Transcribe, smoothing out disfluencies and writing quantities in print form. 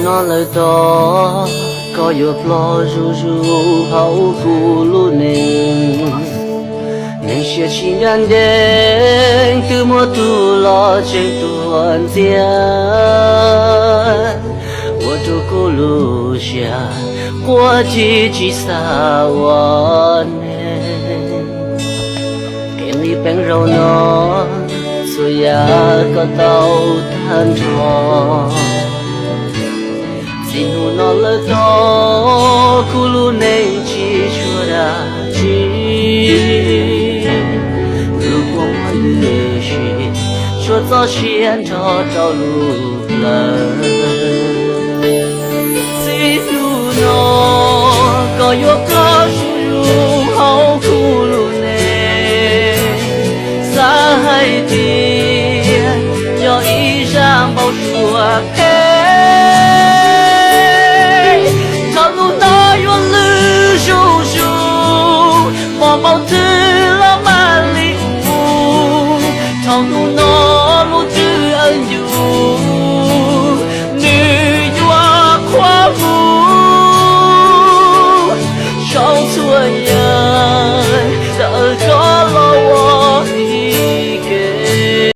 nó lời đó có yêu lo ru ru hậu phù lu nên nên sẽ chỉ nhận đến từ một tu lo trên tuần tiền我走过路下我只撒我呢给你变肉呢所以个到探着心路那了到苦路内去说的去如果我旅行说早先找路了có yêu có suru hậu khu lu nè xa hay tiền cho ý ra bao chùa thế cho lu nó yêu lư shu shu bỏ bao thứ lo mà li u cho lu nó lu chữ ân du